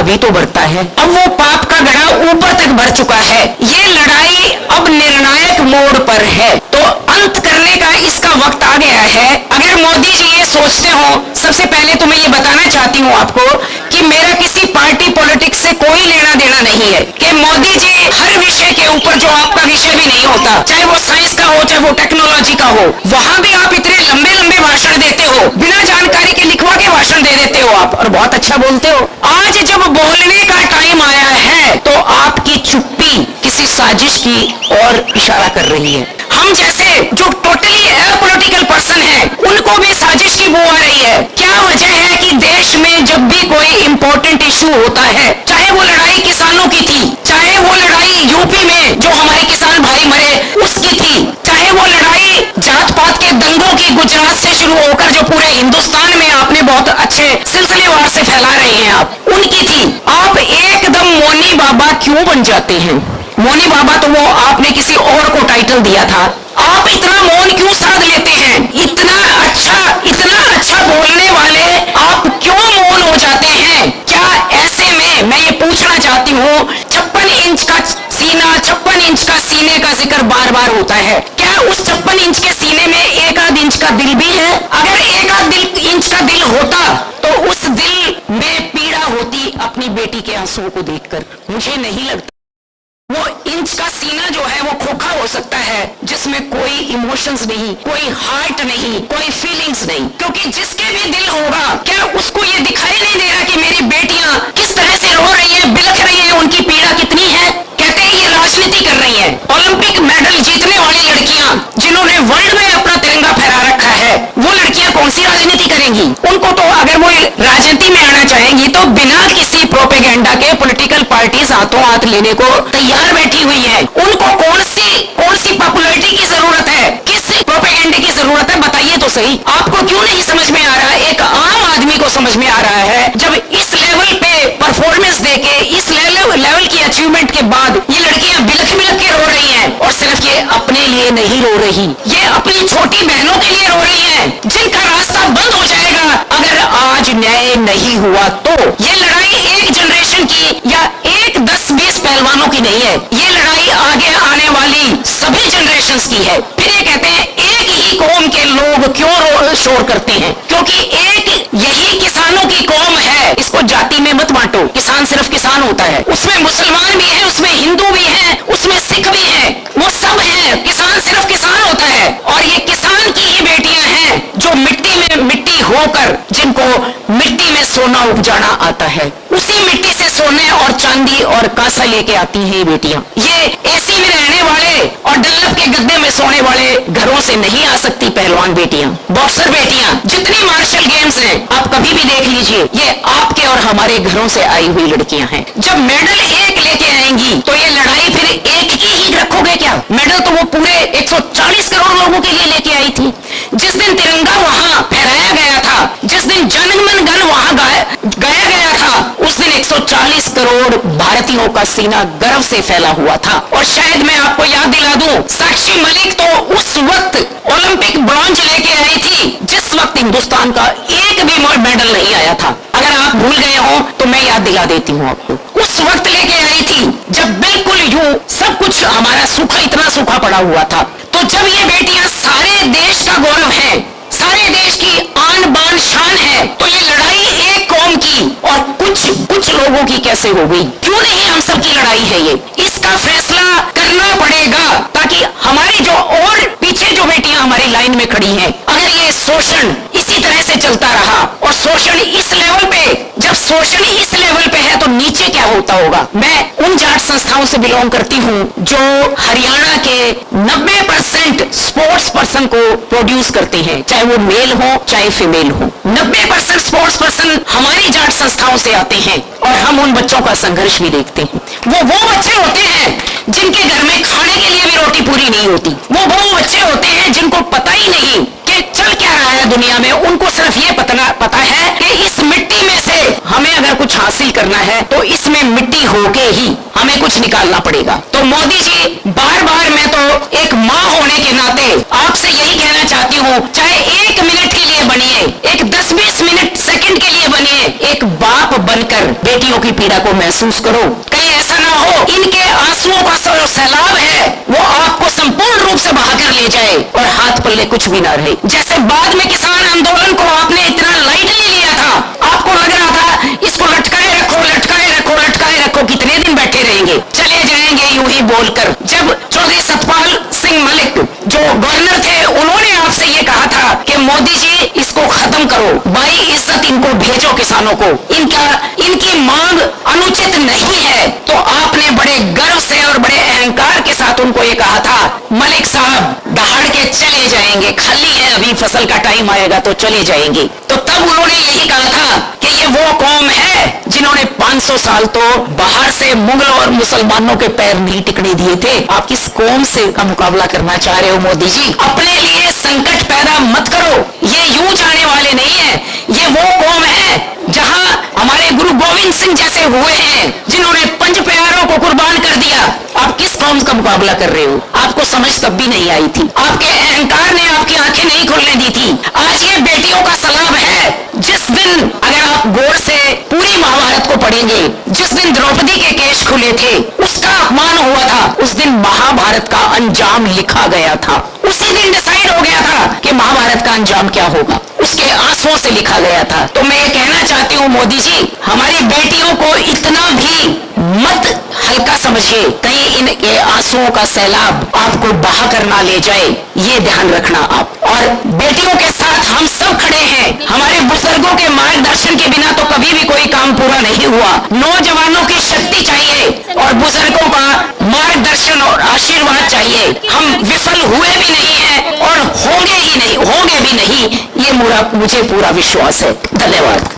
अभी तो बढ़ता है। अब वो पाप का घड़ा ऊपर तक भर चुका है। ये लड़ाई अब निर्णायक मोड़ पर है, तो अंत करने का इसका वक्त आ गया है। अगर मोदी जी ये सोचते हो, सबसे पहले तो मैं ये बताना चाहती हूँ आपको कि मेरा किसी पार्टी पॉलिटिक्स से कोई लेना देना नहीं है, कि मोदी जी हर विषय के ऊपर, जो आपका विषय भी नहीं होता, चाहे वो साइंस का हो चाहे वो टेक्नोलॉजी का हो, वहां भी आप इतने लंबे लंबे भाषण देते हो, बिना जानकारी के लिखवा के भाषण दे देते हो आप, और बहुत अच्छा बोलते हो। आज जब बोलने का टाइम आया है तो आपकी चुप्पी किसी साजिश की ओर इशारा कर रही है। हम जैसे जो टोटली अपॉलिटिकल पर्सन है, उनको भी साजिश की बू आ रही है। क्या वजह है कि देश में जब भी कोई इंपॉर्टेंट इशू होता है, चाहे वो लड़ाई किसानों की थी, चाहे वो लड़ाई यूपी में जो हमारे किसान भाई मरे उसकी थी, चाहे वो लड़ाई जात पात के दंगों की गुजरात से शुरू होकर जो पूरे हिंदुस्तान में आपने बहुत अच्छे सिलसिलेवार से फैला रहे हैं आप, उनकी थी, आप एकदम मौनी बाबा क्यों बन जाते हैं? मौनी बाबा तो वो आपने किसी और को टाइटल दिया था। आप इतना मौन क्यों साध लेते हैं? इतना अच्छा बोलने वाले आप क्यों मौन हो जाते हैं? क्या ऐसे में मैं ये पूछना चाहती हूँ, 56 इंच का सीना, 56 इंच का सीने का जिक्र बार बार होता है, क्या उस 56 इंच के सीने में 1 इंच का दिल भी है? अगर 1 इंच का दिल होता तो उस दिल में पीड़ा होती अपनी बेटी के आंसुओं को देखकर। मुझे नहीं लगता वो इंच का सीना जो है वो खोखा हो सकता है जिसमें कोई इमोशंस नहीं, कोई हार्ट नहीं, कोई फीलिंग्स नहीं, क्योंकि जिसके भी दिल होगा, क्या उसको ये दिखाई नहीं दे रहा कि मेरी बेटियां किस तरह से रो रही हैं, बिलख रही हैं, उनकी पीड़ा कितनी है? कहते हैं ये राजनीति कर रही हैं। ओलंपिक मेडल जीतने वाली लड़कियां जिन्होंने वर्ल्ड में अपना तिरंगा फहरा रखा है, वो लड़कियां कौन सी राजनीति करेंगी? उनको तो अगर वो राजनीति में आना चाहेंगी तो बिना किसी प्रोपेगेंडा के पॉलिटिकल पार्टीज हाथों हाथ लेने को तैयार बैठी हुई है। उनको कौन सी पॉपुलैरिटी की जरूरत है, किस प्रोपेगेंडे की जरूरत है? बताइए तो सही। आपको क्यों नहीं समझ में आ रहा? एक आम आदमी को समझ में आ रहा है, जब इस लेवल पे परफॉर्मेंस देके, इस लेवल की अचीवमेंट के बाद ये लड़कियां बिलख बिलख के रो रही हैं, और सिर्फ ये अपने लिए नहीं रो रही, ये अपनी छोटी बहनों के लिए रो रही हैं, जिनका रास्ता बंद हो जाएगा अगर आज न्याय नहीं हुआ तो। ये लड़ाई एक जनरेशन की या एक 10-20 पहलवानों की नहीं है, ये लड़ाई आगे आने वाली सभी जनरेशंस की है। फिर ये कहते हैं एक ही कौम के लोग क्यों शोर करते हैं? क्योंकि एक यही किसानों की कौम है। इसको जाति में मत बांटो, किसान सिर्फ किसान होता है, उसमें मुसलमान भी है, उसमें हिंदू भी है, उसमें सिख भी है, वो सब है। किसान सिर्फ किसान होता है, और ये किसान की ही बेटियां हैं जो मिट्टी में मिट्टी होकर, जिनको मिट्टी में सोना उपजाना आता है, उसी मिट्टी से सोने और चांदी और कांसा लेके आती हैं ये बेटियां। ये एसी में रहने वाले और डल्लप के गद्दे में सोने वाले घरों से नहीं आ सकती पहलवान बेटियां, बॉक्सर बेटियां। जितनी मार्शल गेम्स हैं आप कभी भी देख लीजिए, ये आपके और हमारे घरों से आई हुई लड़कियां हैं। जब मेडल एक लेके आएंगी तो ये लड़ाई फिर एक की ही रखोगे क्या? मेडल तो वो पूरे 140 करोड़ लोगों के लिए लेके आई थी। जिस दिन तिरंगा वहां फहराया गया था, जिस दिन जनगण मन वहां गाया गया था, उस दिन 140 करोड़ भारतीयों का सीना गर्व से फैला हुआ था। और शायद मैं आपको याद दिला दूं, साक्षी मलिक तो उस वक्त ओलंपिक ब्रॉन्ज लेके आई थी जिस वक्त हिंदुस्तान का एक भी मेडल नहीं आया था। अगर आप भूल गए हो तो मैं याद दिला देती हूँ आपको। उस वक्त लेके आई थी जब बिल्कुल यूं सब कुछ हमारा सूखा, इतना सूखा पड़ा हुआ था। तो जब ये बेटियां सारे देश का गौरव है, सारे देश की आन बान शान है, तो ये लड़ाई एक कौम की और कुछ लोगों की कैसे हो गई? क्यों नहीं हम सबकी लड़ाई है ये? इसका फैसला करना पड़ेगा, ताकि हमारी जो और पीछे जो बेटियां हमारी लाइन में खड़ी हैं, अगर ये शोषण इसी तरह से चलता रहा, और शोषण इस लेवल पे, जब शोषण इस लेवल पे है तो नीचे क्या होता होगा? मैं उन जाट संस्थाओं से बिलोंग करती हूँ जो हरियाणा के 90% स्पोर्ट्स पर्सन को प्रोड्यूस करते हैं, चाहे वो मेल हो चाहे फीमेल हो। 90% स्पोर्ट्स पर्सन हमारी जाट संस्थाओं से आते हैं, और हम उन बच्चों का संघर्ष भी देखते हैं। वो बच्चे होते हैं जिनके घर में खाने के लिए भी रोटी पूरी नहीं होती। वो बच्चे होते हैं जिनको पता ही नहीं कि चल क्या रहा है दुनिया में। उनको सिर्फ ये पता है कि इस मिट्टी में से हमें अगर कुछ हासिल करना है तो इसमें मिट्टी होके ही हमें कुछ निकालना पड़ेगा। तो मोदी जी, बार बार मैं तो एक माँ होने के नाते आपसे यही कहना चाहती हूँ, चाहे 1 मिनट के लिए बनिए, एक 10-20 मिनट सेकंड के लिए बनिए, एक बाप बनकर बेटियों की पीड़ा को महसूस करो। कहीं ऐसा ना हो इनके आंसुओं का जो सैलाब है वो आपको संपूर्ण रूप से बहाकर ले जाए और हाथ पल्ले कुछ भी ना रहे। जैसे बाद में किसान आंदोलन को आपने इतना लाइटली लिया था, आपको लग रहा था इसको लटकाए रखो लटकाए रखो लटकाए रखो, कितने दिन बैठे रहेंगे, चले जाएंगे यूं ही बोलकर। जब चौधरी सतपाल सिंह मलिक जो गवर्नर थे उन्होंने आपसे ये कहा था कि मोदी जी इसको खत्म करो, बाई इज्जत इनको भेजो किसानों को, इनकी मांग अनुचित नहीं है, तो आपने बड़े गर्व से और बड़े अहंकार के साथ उनको ये कहा था मलिक साहब दहाड़ के चले जाएंगे, खाली है अभी फसल का टाइम आएगा तो चले जाएंगे। तो तब उन्होंने यही कहा था कि ये वो कौम है जिन्होंने 500 साल तो बाहर से मुगल और मुसलमानों के पैर नहीं टिकने दिए थे। आप किस कौम से का मुकाबला करना चाह रहे हो मोदी जी? अपने लिए संकट पैदा मत करो, ये यूं जाने वाले नहीं है। ये वो कौम है जहां हमारे गुरु गोविंद सिंह जैसे हुए हैं जिन्होंने पंच प्यारों को कुर्बान कर दिया। आप किस कौम का मुकाबला कर रहे हो? आपको समझ तब भी नहीं आई थी, आपके अहंकार ने आपकी आंखें नहीं खुलने दी थी। आज ये बेटियों का सलाब है। जिस दिन अगर आप गौर से पूरी महाभारत को पढ़ेंगे, जिस दिन द्रौपदी के केश खुले थे उसका अपमान हुआ था, उस दिन महाभारत का अंजाम लिखा गया था। उसी दिन डिसाइड हो गया था कि महाभारत का अंजाम क्या होगा, उसके आंसुओं से लिखा गया था। तो मैं ये कहना चाहती हूँ मोदी जी, हमारी बेटियों को इतना भी मत हल्का समझिए, कहीं इनके आंसुओं का सैलाब आपको बहा कर ना ले जाए, ये ध्यान रखना आप। और बेटियों के साथ हम सब खड़े हैं। हमारे बुजुर्गों के मार्गदर्शन के बिना तो कभी भी कोई काम पूरा नहीं हुआ। नौजवानों की शक्ति चाहिए और बुजुर्गों का मार्गदर्शन और आशीर्वाद चाहिए। हम विफल हुए भी नहीं है और होंगे भी नहीं, ये मुझे पूरा विश्वास है। धन्यवाद।